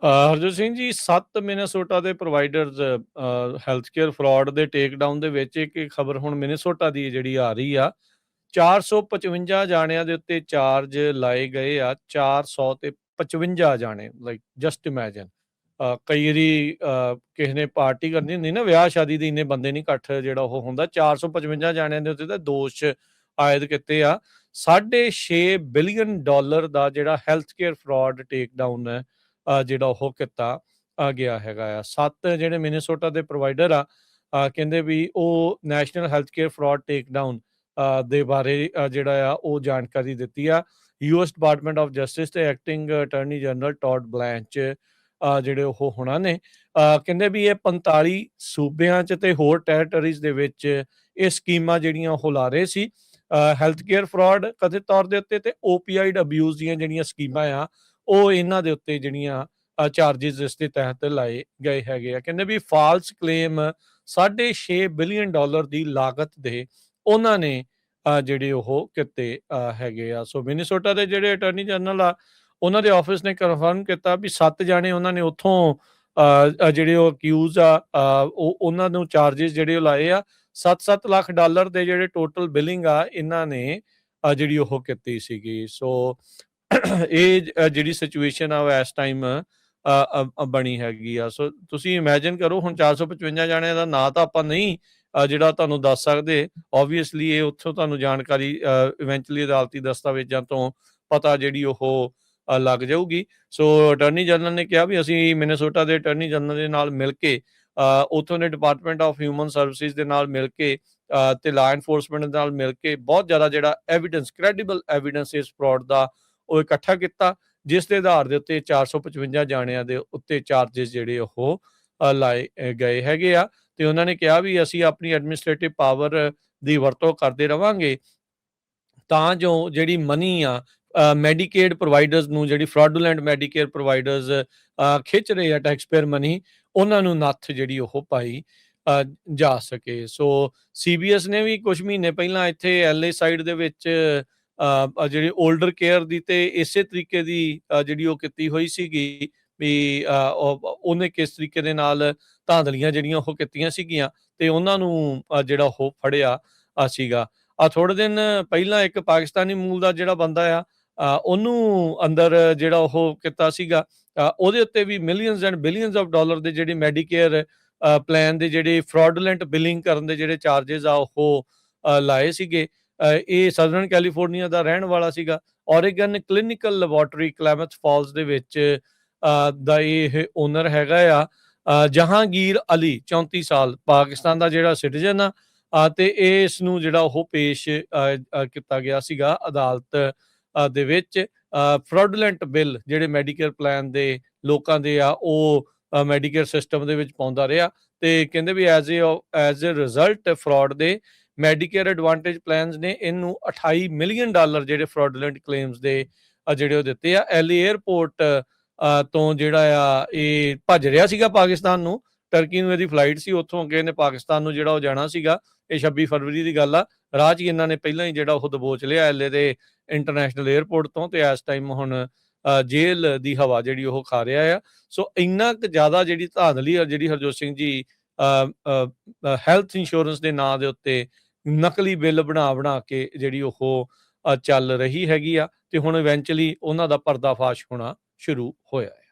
Harjot Singh ji, 7 Minnesota ਦੇ providers health care fraud ਦੇ ਟੇਕ down ਦੇ ਵਿੱਚ ਇੱਕ ਖਬਰ ਹੁਣ ਮਿਨੇਸੋਟਾ ਦੀ ਜਿਹੜੀ ਆ ਰਹੀ ਆ। 455 ਜਾਣਿਆਂ ਦੇ ਉੱਤੇ ਚਾਰਜ ਲਾਏ ਗਏ ਆ। 400 ਤੇ 55 ਜਾਣੇ, ਲਾਈਕ ਜਸਟ ਇਮੈਜਿਨ। ਕਈ ਵਾਰੀ ਕਿਸੇ ਨੇ ਪਾਰਟੀ ਕਰਨੀ ਹੁੰਦੀ ਨਾ, ਵਿਆਹ ਸ਼ਾਦੀ ਦੇ ਇੰਨੇ ਬੰਦੇ ਨਹੀਂ ਇਕੱਠ ਜਿਹੜਾ ਉਹ ਹੁੰਦਾ। 455 ਜਾਣਿਆਂ ਦੇ ਉੱਤੇ ਤਾਂ ਦੋਸ਼ ਆਇਦ ਕੀਤੇ ਆ। $6.5 ਬਿਲੀਅਨ ਦਾ ਜਿਹੜਾ ਹੈਲਥ ਕੇਅਰ ਫਰਾਡ ਟੇਕ ਡਾਊਨ ਹੈ ਜਿਹੜਾ ਉਹ ਕੀਤਾ ਗਿਆ ਹੈਗਾ ਆ। 7 ਜਿਹੜੇ ਮਿਨੇਸੋਟਾ ਦੇ ਪ੍ਰੋਵਾਈਡਰ ਆ, ਕਹਿੰਦੇ ਵੀ ਉਹ ਨੈਸ਼ਨਲ ਹੈਲਥ ਕੇਅਰ ਫਰਾਡ ਟੇਕ ਡਾਊਨ ਦੇ ਬਾਰੇ ਜਿਹੜਾ ਆ ਉਹ ਜਾਣਕਾਰੀ ਦਿੱਤੀ ਆ। US ਡਿਪਾਰਟਮੈਂਟ ਆਫ ਜਸਟਿਸ ਤੇ ਐਕਟਿੰਗ ਅਟਾਰਨੀ ਜਨਰਲ ਟੌਡ ਬਲੈਂਚ ਜਿਹੜੇ ਉਹ ਹੋਣਾ ਨੇ, ਕਹਿੰਦੇ ਵੀ ਇਹ 45 ਸੂਬਿਆਂ 'ਚ ਤੇ ਹੋਰ ਟੈਰੀਟਰੀਜ਼ ਦੇ ਵਿੱਚ ਇਹ ਸਕੀਮਾਂ ਜਿਹੜੀਆਂ ਉਹ ਲਾ ਰਹੇ ਸੀ। ਹੈਲਥ ਕੇਅਰ ਫਰਾਡ ਕਥਿਤ ਤੌਰ ਦੇ ਉੱਤੇ ਤੇ ਓਪੀਆਈਡ ਅਬਿਊਜ਼ ਦੀਆਂ ਜਿਹੜੀਆਂ ਸਕੀਮਾਂ ਆ ਉਹ ਇਹਨਾਂ ਦੇ ਉੱਤੇ ਜਿਹੜੀਆਂ ਚਾਰਜਿਸ ਇਸ ਦੇ ਤਹਿਤ ਲਾਏ ਗਏ ਹੈਗੇ ਆ। ਕਹਿੰਦੇ ਵੀ ਫਾਲਸ ਕਲੇਮ $6.5 ਬਿਲੀਅਨ ਦੀ ਲਾਗਤ ਦੇ ਉਹਨਾਂ ਨੇ ਜਿਹੜੇ ਉਹ ਕੀਤੇ ਹੈਗੇ ਆ। ਸੋ ਮਿਨੀਸੋਟਾ ਦੇ ਜਿਹੜੇ ਅਟਾਰਨੀ ਜਨਰਲ ਆ, ਉਹਨਾਂ ਦੇ ਆਫਿਸ ਨੇ ਕਨਫਰਮ ਕੀਤਾ ਵੀ 7 ਜਾਣੇ ਉਹਨਾਂ ਨੇ ਉੱਥੋਂ ਜਿਹੜੇ ਉਹ ਅਕਿਊਜ਼ ਆ ਉਹਨਾਂ ਨੂੰ ਚਾਰਜਿਸ ਜਿਹੜੇ ਉਹ ਲਾਏ ਆ। $7 ਲੱਖ ਦੇ ਜਿਹੜੇ ਟੋਟਲ ਬਿਲਿੰਗ ਆ ਇਹਨਾਂ ਨੇ ਜਿਹੜੀ ਉਹ ਕੀਤੀ ਸੀਗੀ। ਸੋ ਇਹ ਜਿਹੜੀ ਸਿਚੁਏਸ਼ਨ ਆ ਇਸ ਟਾਈਮ ਬਣੀ ਹੈਗੀ ਆ। ਸੋ ਤੁਸੀਂ ਇਮੈਜਿਨ ਕਰੋ, ਹੁਣ 455 ਜਾਣਿਆਂ ਦਾ ਨਾਂ ਤਾਂ ਆਪਾਂ ਨਹੀਂ ਜਿਹੜਾ ਤੁਹਾਨੂੰ ਦੱਸ ਸਕਦੇ। ਓਬਵੀਅਸਲੀ ਇਹ ਉੱਥੋਂ ਤੁਹਾਨੂੰ ਜਾਣਕਾਰੀ ਇਵੈਂਚੁਅਲੀ ਅਦਾਲਤੀ ਦਸਤਾਵੇਜ਼ਾਂ ਤੋਂ ਪਤਾ ਜਿਹੜੀ ਉਹ ਲੱਗ ਜਾਊਗੀ। ਸੋ ਅਟਾਰਨੀ ਜਨਰਲ ਨੇ ਕਿਹਾ ਵੀ ਅਸੀਂ ਮਿਨੇਸੋਟਾ ਦੇ ਅਟਾਰਨੀ ਜਨਰਲ ਦੇ ਨਾਲ ਮਿਲ ਕੇ, ਉੱਥੋਂ ਦੇ ਡਿਪਾਰਟਮੈਂਟ ਆਫ ਹਿਊਮਨ ਸਰਵਿਸਿਜ਼ ਦੇ ਨਾਲ ਮਿਲ ਕੇ ਤੇ ਲਾ ਐਨਫੋਰਸਮੈਂਟ ਦੇ ਨਾਲ ਮਿਲ ਕੇ ਬਹੁਤ ਜ਼ਿਆਦਾ ਜਿਹੜਾ ਐਵੀਡੈਂਸ, ਕ੍ਰੈਡੀਬਲ ਐਵੀਡੈਂਸ ਇਸ ਫਰਾਡ ਦਾ ਉਹ ਇਕੱਠਾ ਕੀਤਾ, ਜਿਸ ਦੇ ਆਧਾਰ ਦੇ ਉੱਤੇ 455 ਜਾਣਿਆਂ ਦੇ ਉੱਤੇ ਚਾਰਜਿਸ ਜਿਹੜੇ ਉਹ ਲਾਏ ਗਏ ਹੈਗੇ ਆ। ਤੇ ਉਹਨਾਂ ਨੇ ਕਿਹਾ ਵੀ ਅਸੀਂ ਆਪਣੀ ਐਡਮਿਨਿਸਟ੍ਰੇਟਿਵ ਪਾਵਰ ਦੀ ਵਰਤੋਂ ਕਰਦੇ ਰਵਾਂਗੇ ਤਾਂ ਜੋ ਜਿਹੜੀ ਮਨੀ ਆ ਮੈਡੀਕੇਡ ਪ੍ਰੋਵਾਈਡਰਸ ਨੂੰ, ਜਿਹੜੀ ਫਰਾਡੂਲੈਂਟ ਮੈਡੀਕੇਅਰ ਪ੍ਰੋਵਾਈਡਰਸ ਖਿੱਚ ਰਹੇ ਆ ਟੈਕਸ ਪੇਅਰ ਮਨੀ, ਉਹਨਾਂ ਨੂੰ ਨੱਥ ਜਿਹੜੀ ਉਹ ਪਾਈ ਜਾ ਸਕੇ। ਸੋ CBS ਨੇ ਵੀ ਕੁਝ ਮਹੀਨੇ ਪਹਿਲਾਂ ਇੱਥੇ LA ਸਾਈਡ ਦੇ ਵਿੱਚ ਜਿਹੜੀ ਓਲਡਰ ਕੇਅਰ ਦੀ ਤੇ ਇਸੇ ਤਰੀਕੇ ਦੀ ਜਿਹੜੀ ਉਹ ਕੀਤੀ ਹੋਈ ਸੀਗੀ ਵੀ ਉਹਨੇ ਕਿਸ ਤਰੀਕੇ ਦੇ ਨਾਲ ਧਾਂਦਲੀਆਂ ਜਿਹੜੀਆਂ ਉਹ ਕੀਤੀਆਂ ਸੀਗੀਆਂ ਤੇ ਉਹਨਾਂ ਨੂੰ ਜਿਹੜਾ ਉਹ ਫੜਿਆ ਸੀਗਾ। ਥੋੜੇ ਦਿਨ ਪਹਿਲਾਂ ਇੱਕ ਪਾਕਿਸਤਾਨੀ ਮੂਲ ਦਾ ਜਿਹੜਾ ਬੰਦਾ ਆ ਉਹਨੂੰ ਅੰਦਰ ਜਿਹੜਾ ਉਹ ਕੀਤਾ ਸੀਗਾ। ਉਹਦੇ ਉੱਤੇ ਵੀ millions and billions of dollar ਦੇ ਜਿਹੜੇ ਮੈਡੀਕੇਅਰ ਪਲਾਨ ਦੇ ਜਿਹੜੇ ਫਰਾਡੂਲੈਂਟ ਬਿਲਿੰਗ ਕਰਨ ਦੇ ਜਿਹੜੇ ਚਾਰਜਿਸ ਆ ਉਹ ਲਾਏ ਸੀਗੇ। ਇਹ ਸਦਰਨ ਕੈਲੀਫੋਰਨੀਆ ਦਾ ਰਹਿਣ ਵਾਲਾ ਸੀਗਾ। ਓਰੇਗਨ ਕਲੀਨਿਕਲ ਲੈਬੋਰਟਰੀ ਕਲੈਮਥ ਫਾਲਸ ਦੇ ਵਿੱਚ ਦਾ ਇਹ ਓਨਰ ਹੈਗਾ ਆ ਜਹਾਂਗੀਰ ਅਲੀ, 34 ਸਾਲ, ਪਾਕਿਸਤਾਨ ਦਾ ਜਿਹੜਾ ਸਿਟੀਜ਼ਨ ਆ ਤੇ ਇਸ ਨੂੰ ਜਿਹੜਾ ਉਹ ਪੇਸ਼ ਕੀਤਾ ਗਿਆ ਸੀਗਾ ਅਦਾਲਤ ਦੇ ਵਿੱਚ। ਫਰਾਡੂਲੈਂਟ ਬਿੱਲ ਜਿਹੜੇ ਮੈਡੀਕੇਅਰ ਪਲਾਨ ਦੇ ਲੋਕਾਂ ਦੇ ਆ ਉਹ ਮੈਡੀਕੇਅਰ ਸਿਸਟਮ ਦੇ ਵਿੱਚ ਪਾਉਂਦਾ ਰਿਹਾ ਤੇ ਕਹਿੰਦੇ ਵੀ ਐਜ਼ ਅ ਰਿਜ਼ਲਟ ਫਰਾਡ ਦੇ ਮੈਡੀਕੇਅਰ ਐਡਵਾਂਟੇਜ ਪਲਾਨਸ ਨੇ ਇਹਨੂੰ $28 ਮਿਲੀਅਨ ਜਿਹੜੇ ਫਰਾਡੂਲੈਂਟ ਕਲੇਮਸ ਦੇ ਜਿਹੜੇ ਉਹ ਦਿੱਤੇ ਆ। LA ਏਅਰਪੋਰਟ ਤੋਂ ਜਿਹੜਾ ਆ ਇਹ ਭੱਜ ਰਿਹਾ ਸੀਗਾ ਪਾਕਿਸਤਾਨ ਨੂੰ। ਟਰਕੀ ਨੂੰ ਇਹਦੀ ਫਲਾਈਟ ਸੀ, ਉੱਥੋਂ ਅੱਗੇ ਇਹਨੇ ਪਾਕਿਸਤਾਨ ਨੂੰ ਜਿਹੜਾ ਉਹ ਜਾਣਾ ਸੀਗਾ। ਇਹ 26 ਫਰਵਰੀ ਦੀ ਗੱਲ ਆ। ਰਾਹ 'ਚ ਹੀ ਇਹਨਾਂ ਨੇ ਪਹਿਲਾਂ ਹੀ ਜਿਹੜਾ ਉਹ ਦਬੋਚ ਲਿਆ LA ਦੇ ਇੰਟਰਨੈਸ਼ਨਲ ਏਅਰਪੋਰਟ ਤੋਂ ਤੇ ਇਸ ਟਾਈਮ ਹੁਣ ਜੇਲ੍ਹ ਦੀ ਹਵਾ ਜਿਹੜੀ ਉਹ ਖਾ ਰਿਹਾ ਆ। ਸੋ ਇੰਨਾ ਕੁ ਜ਼ਿਆਦਾ ਜਿਹੜੀ ਧਾਂਦਲੀ ਆ ਜਿਹੜੀ ਹਰਜੋਤ ਸਿੰਘ ਜੀ ਹੈਲਥ ਇੰਸ਼ੋਰੈਂਸ ਦੇ ਨਾਂ ਦੇ ਉੱਤੇ ਨਕਲੀ ਬਿੱਲ ਬਣਾ ਕੇ ਜਿਹੜੀ ਉਹ ਚੱਲ ਰਹੀ ਹੈਗੀ ਆ ਤੇ ਹੁਣ ਇਵੈਂਚੁਅਲੀ ਉਹਨਾਂ ਦਾ ਪਰਦਾਫਾਸ਼ ਹੋਣਾ ਸ਼ੁਰੂ ਹੋਇਆ ਹੈ।